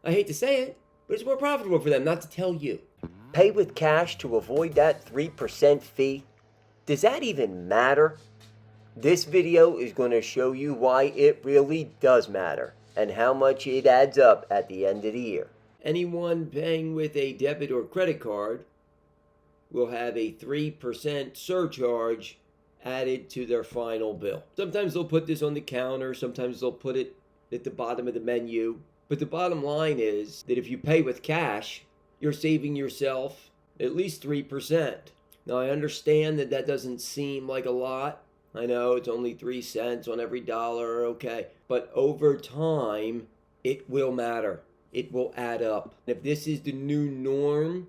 I hate to say it, but it's more profitable for them not to tell you. Pay with cash to avoid that 3% fee? Does that even matter? This video is going to show you why it really does matter and how much it adds up at the end of the year. Anyone paying with a debit or credit card will have a 3% surcharge added to their final bill. Sometimes they'll put this on the counter, sometimes they'll put it at the bottom of the menu. But the bottom line is that if you pay with cash, you're saving yourself at least 3%. Now, I understand that that doesn't seem like a lot. I know it's only 3 cents on every dollar, okay. But over time, it will matter. It will add up. If this is the new norm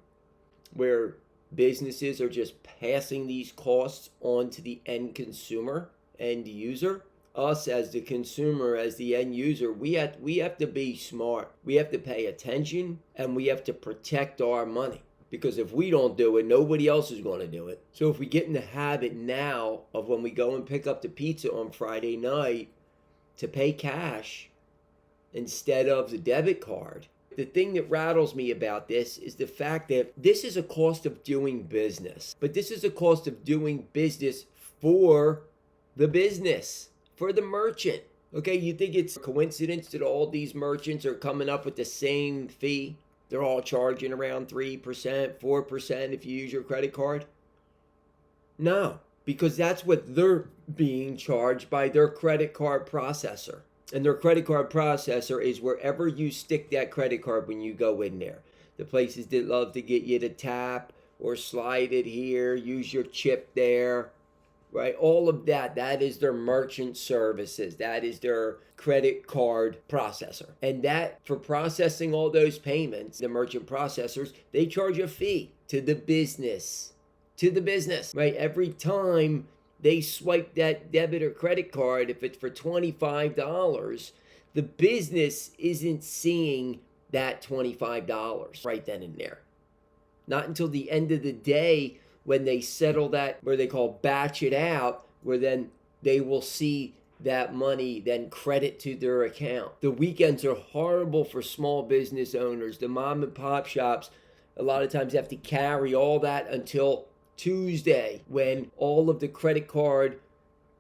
where businesses are just passing these costs on to the end consumer, end user, us as the consumer, as the end user, we have to be smart. We have to pay attention and we have to protect our money. Because if we don't do it, nobody else is going to do it. So if we get in the habit now of when we go and pick up the pizza on Friday night to pay cash instead of the debit card, the thing that rattles me about this is the fact that this is a cost of doing business. But this is a cost of doing business for the business, for the merchant. Okay, you think it's a coincidence that all these merchants are coming up with the same fee? They're all charging around 3%, 4% if you use your credit card? No, because that's what they're being charged by their credit card processor. And their credit card processor is wherever you stick that credit card when you go in there. The places that love to get you to tap or slide it here, use your chip there, right? All of that, that is their merchant services. That is their credit card processor. And that, for processing all those payments, the merchant processors, they charge a fee to the business. To the business, right? Every time they swipe that debit or credit card, if it's for $25, the business isn't seeing that $25 right then and there. Not until the end of the day when they settle that, where they call batch it out, where then they will see that money then credit to their account. The weekends are horrible for small business owners. The mom and pop shops a lot of times have to carry all that until Tuesday, when all of the credit card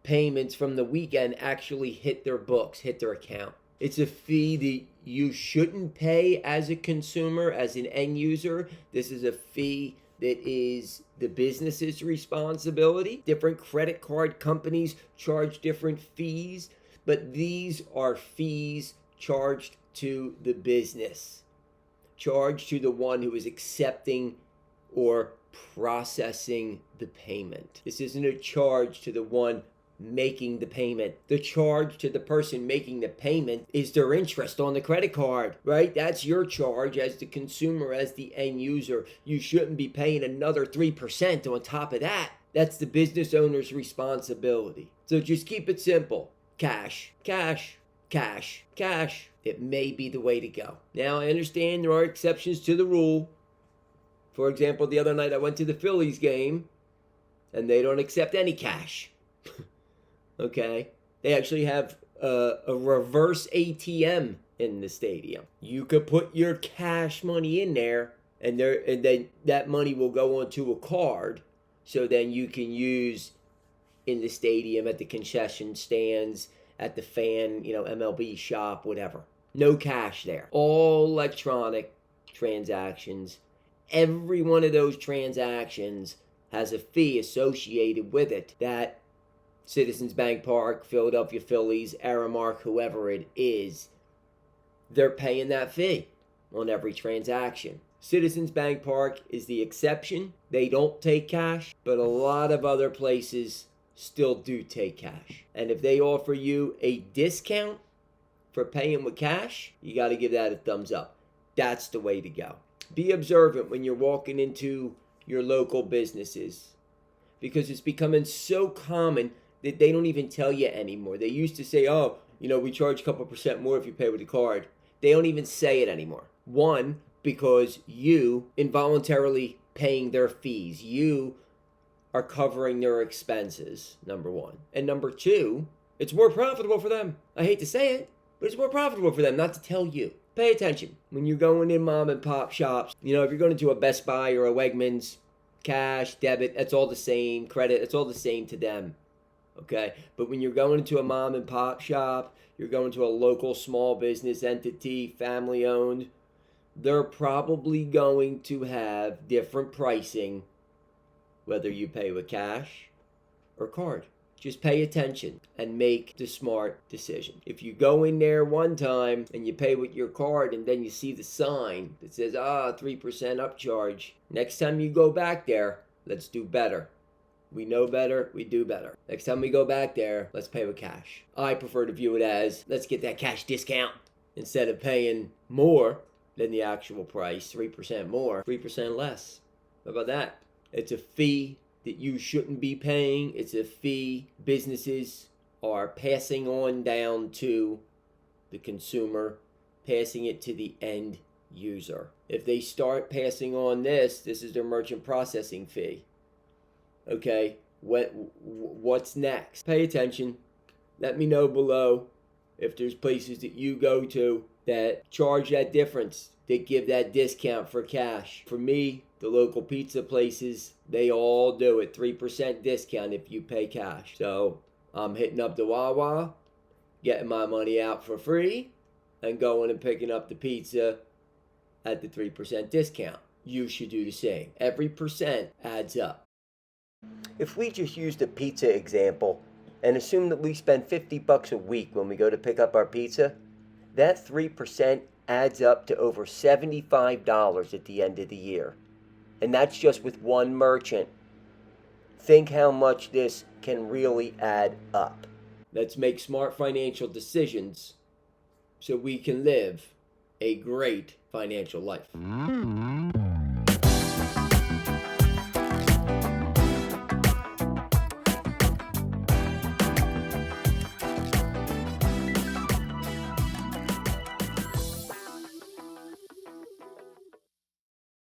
payments from the weekend actually hit their books, hit their account. It's a fee that you shouldn't pay as a consumer, as an end user. This is a fee that is the business's responsibility. Different credit card companies charge different fees, but these are fees charged to the business, charged to the one who is accepting or processing the payment. This isn't a charge to the one making the payment. The charge to the person making the payment is their interest on the credit card, right? That's your charge as the consumer, as the end user. You shouldn't be paying another 3% on top of that. That's the business owner's responsibility. So just keep it simple. Cash, cash, cash, cash. It may be the way to go. Now, I understand there are exceptions to the rule. For example, the other night I went to the Phillies game and they don't accept any cash. Okay? They actually have a reverse ATM in the stadium. You could put your cash money in there and then that money will go onto a card, so then you can use in the stadium, at the concession stands, at the fan, MLB shop, whatever. No cash there. All electronic transactions. Every one of those transactions has a fee associated with it that Citizens Bank Park, Philadelphia Phillies, Aramark, whoever it is, they're paying that fee on every transaction. Citizens Bank Park is the exception. They don't take cash, but a lot of other places still do take cash. And if they offer you a discount for paying with cash, you got to give that a thumbs up. That's the way to go. Be observant when you're walking into your local businesses, because it's becoming so common that they don't even tell you anymore. They used to say, we charge a couple percent more if you pay with a card. They don't even say it anymore. One, because you involuntarily paying their fees. You are covering their expenses, number one. And number two, it's more profitable for them. I hate to say it, but it's more profitable for them not to tell you. pay attention when you're going in mom and pop shops. If you're going to a Best Buy or a Wegmans, cash, debit, that's all the same. Credit, it's all the same to them. Okay? But when you're going into a mom and pop shop, you're going to a local small business entity, family owned, they're probably going to have different pricing whether you pay with cash or card. Just pay attention and make the smart decision. If you go in there one time and you pay with your card and then you see the sign that says, 3% upcharge, next time you go back there, let's do better. We know better, we do better. Next time we go back there, let's pay with cash. I prefer to view it as, let's get that cash discount instead of paying more than the actual price, 3% more, 3% less. How about that? It's a fee that you shouldn't be paying. It's a fee businesses are passing on down to the consumer, passing it to the end user. If they start passing on this is their merchant processing fee. Okay, what's next? Pay attention. Let me know below if there's places that you go to that charge that difference, that give that discount for cash. For me, the local pizza places, they all do it. 3% discount if you pay cash. So I'm hitting up the Wawa, getting my money out for free, and going and picking up the pizza at the 3% discount. You should do the same. Every percent adds up. If we just use the pizza example and assume that we spend $50 a week when we go to pick up our pizza, that 3% adds up to over $75 at the end of the year. And that's just with one merchant. Think how much this can really add up. Let's make smart financial decisions so we can live a great financial life.